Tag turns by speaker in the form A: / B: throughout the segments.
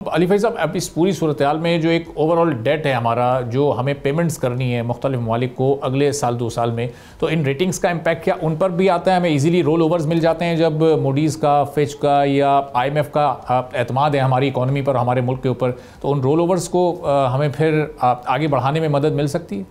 A: अली भाई साहब, अब इस पूरी सूरत हाल में जो एक ओवरऑल डेट है हमारा, जो हमें पेमेंट्स करनी है मुख्तलिफ ममालिक को अगले साल 2 साल में, तो इन रेटिंग्स का इम्पैक्ट क्या उन पर भी आता है? हमें इजीली रोल ओवर्स मिल जाते हैं जब मूडीज़ का, फिच का या IMF का एतमाद है हमारी इकॉनमी पर, हमारे मुल्क के ऊपर, तो उन रोल ओवर्स को हमें फिर आगे बढ़ाने में मदद मिल सकती है?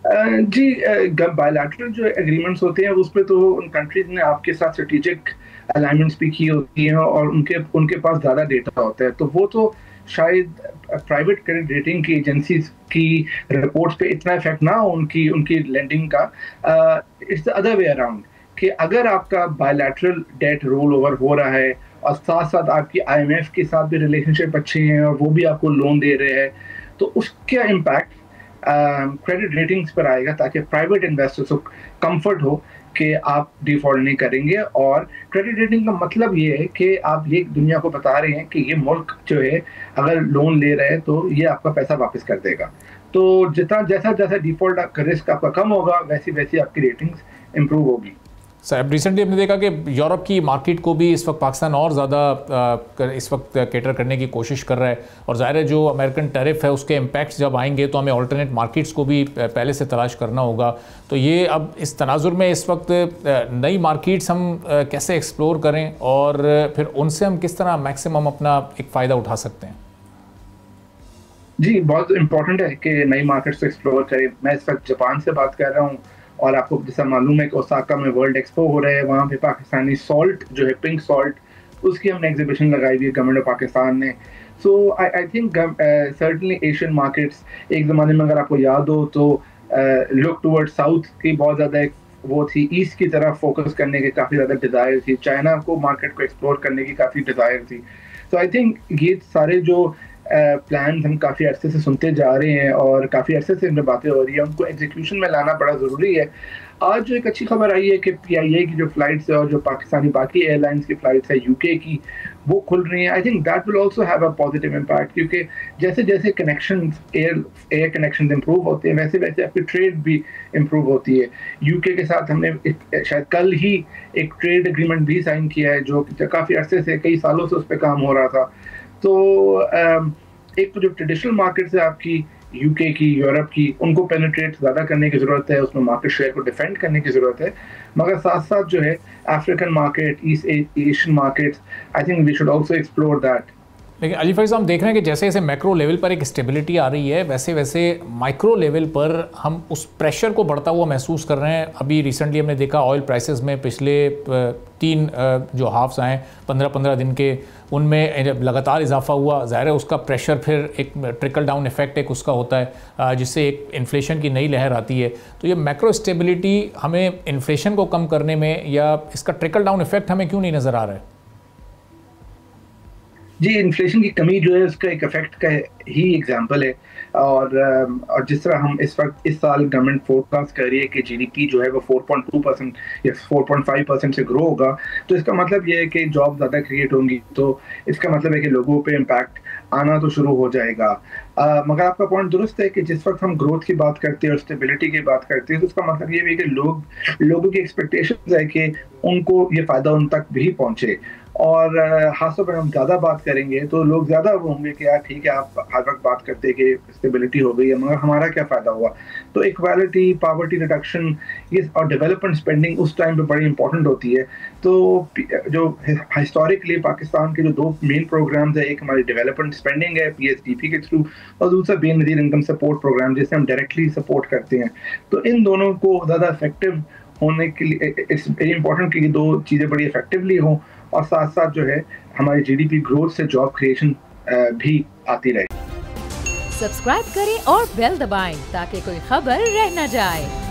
B: जी, बायलैटरल जो एग्रीमेंट्स होते हैं उस पर तो उन कंट्रीज ने आपके साथ स्ट्रेटेजिक अलाइनमेंट्स भी की होती हैं और उनके उनके पास ज़्यादा डेटा होता है, तो वो तो शायद प्राइवेट क्रेडिट रेटिंग की एजेंसीज की रिपोर्ट्स पे इतना इफेक्ट ना हो उनकी उनकी लेंडिंग का। It's the other way around कि अगर आपका बायलैटरल डेट रोल ओवर हो रहा है और साथ साथ आपकी IMF के साथ भी रिलेशनशिप अच्छे हैं और वो भी आपको लोन दे रहे हैं, तो उसका इम्पैक्ट क्रेडिट रेटिंग्स पर आएगा, ताकि प्राइवेट इन्वेस्टर्स को कंफर्ट हो कि आप डिफॉल्ट नहीं करेंगे। और क्रेडिट रेटिंग का मतलब ये है कि आप ये दुनिया को बता रहे हैं कि ये मुल्क जो है अगर लोन ले रहा है तो ये आपका पैसा वापस कर देगा। तो जितना जैसा जैसा डिफॉल्ट का रिस्क आपका कम होगा, वैसी वैसी आपकी रेटिंग्स इंप्रूव होगी।
A: साहब, रिसेंटली हमने देखा कि यूरोप की मार्केट को भी इस वक्त पाकिस्तान और ज़्यादा इस वक्त केटर करने की कोशिश कर रहा है, और ज़ाहिर है जो अमेरिकन टैरिफ है उसके इम्पैक्ट्स जब आएंगे तो हमें ऑल्टरनेट मार्केट्स को भी पहले से तलाश करना होगा। तो ये अब इस तनाजुर में इस वक्त नई मार्केट्स हम कैसे एक्सप्लोर करें और फिर उनसे हम किस तरह मैक्सिमम अपना एक फ़ायदा उठा सकते हैं?
B: जी, बहुत इम्पोर्टेंट है कि नई मार्केट्स एक्सप्लोर करें। मैं इस वक्त जापान से बात कर रहा हूँ और आपको जैसा मालूम है कि ओसाका में वर्ल्ड एक्सपो हो रहा है, वहाँ पे पाकिस्तानी सॉल्ट जो है, पिंक सॉल्ट, उसकी हमने एग्जीबिशन लगाई हुई है गवर्नमेंट ऑफ पाकिस्तान ने। So I think certainly Asian markets, एक ज़माने में अगर आपको याद हो तो लुक टूवर्ड साउथ की बहुत ज़्यादा वो थी, ईस्ट की तरफ फोकस करने की काफ़ी ज़्यादा डिज़ायर थी, चाइना को मार्केट को एक्सप्लोर करने की काफ़ी डिज़ायर थी। तो आई थिंक ये सारे जो प्लान हम काफ़ी अरसे से सुनते जा रहे हैं और काफ़ी अरसे से इनमें बातें हो रही है, उनको एग्जीक्यूशन में लाना बड़ा ज़रूरी है। आज जो एक अच्छी खबर आई है कि PIA की जो फ्लाइट्स है और जो पाकिस्तानी बाकी एयरलाइंस की फ्लाइट्स है UK की, वो खुल रही हैं। I think that will also have a positive impact, क्योंकि जैसे जैसे कनेक्शन एयर कनेक्शन इंप्रूव होते हैं वैसे वैसे आपकी ट्रेड भी इम्प्रूव होती है। UK के साथ हमने शायद कल ही एक ट्रेड एग्रीमेंट भी साइन किया है, जो काफ़ी अरसे से, कई सालों से उस पर काम हो रहा था। तो एक तो जो ट्रेडिशनल मार्केट्स है आपकी UK की, यूरोप की, उनको पेनिट्रेट ज़्यादा करने की ज़रूरत है, उसमें मार्केट शेयर को डिफेंड करने की ज़रूरत है, मगर साथ साथ जो है African market, east Asian markets, I think we should also explore that.
A: लेकिन अली फैज़, हम देख रहे हैं कि जैसे जैसे मैक्रो लेवल पर एक स्टेबिलिटी आ रही है, वैसे वैसे माइक्रो लेवल पर हम उस प्रेशर को बढ़ता हुआ महसूस कर रहे हैं। अभी रिसेंटली हमने देखा ऑयल प्राइसेस में पिछले 3 जो हाफ्स आए 15-15 दिन के, उनमें लगातार इजाफा हुआ। ज़ाहिर है उसका प्रेशर फिर एक ट्रिकल डाउन इफेक्ट एक उसका होता है, जिससे एक इन्फ्लेशन की नई लहर आती है। तो ये मैक्रो स्टेबिलिटी हमें इन्फ्लेशन को कम करने में, या इसका ट्रिकल डाउन इफेक्ट हमें क्यों नहीं नज़र आ रहा है?
B: जी, इन्फ्लेशन की कमी जो है उसका एक इफेक्ट का ही एग्जांपल है। और जिस तरह हम इस वक्त, इस साल गवर्नमेंट फोरकास्ट कर रही है कि GDP जो है वो 4.2% या 4.5% से ग्रो होगा, तो इसका मतलब ये है कि जॉब ज़्यादा क्रिएट होंगी, तो इसका मतलब है कि लोगों पे इम्पैक्ट आना तो शुरू हो जाएगा। मगर आपका पॉइंट दुरुस्त है कि जिस वक्त हम ग्रोथ की बात करते हैं और स्टेबिलिटी की बात करते हैं, तो उसका मतलब ये भी है कि लोगों की एक्सपेक्टेशंस है कि उनको ये फ़ायदा उन तक भी पहुँचे। और खासतौर पर हम ज़्यादा बात करेंगे तो लोग ज़्यादा वो होंगे कि यार ठीक है, आप हर वक्त बात करते हैं कि स्टेबिलिटी हो गई है, मगर हमारा क्या फ़ायदा हुआ। तो इक्वालिटी, पॉवर्टी रिडक्शन, ये और डेवलपमेंट स्पेंडिंग उस टाइम पे बड़ी इंपॉर्टेंट होती है। तो जो हिस्टोरिकली पाकिस्तान के जो 2 मेन प्रोग्राम्स है, एक हमारी डेवलपमेंट स्पेंडिंग है PSDP के थ्रू, और दूसरा बेनज़ीर इनकम सपोर्ट प्रोग्राम जिसे हम डायरेक्टली सपोर्ट करते हैं। तो इन दोनों को ज़्यादा इफेक्टिव होने के लिए इट्स वेरी इंपॉर्टेंट कि ये 2 चीज़ें बड़ी इफेक्टिवली हों, और साथ साथ जो है हमारी GDP ग्रोथ से जॉब क्रिएशन भी आती रहे।
C: सब्सक्राइब करें और बेल दबाएं ताकि कोई खबर रह न जाए।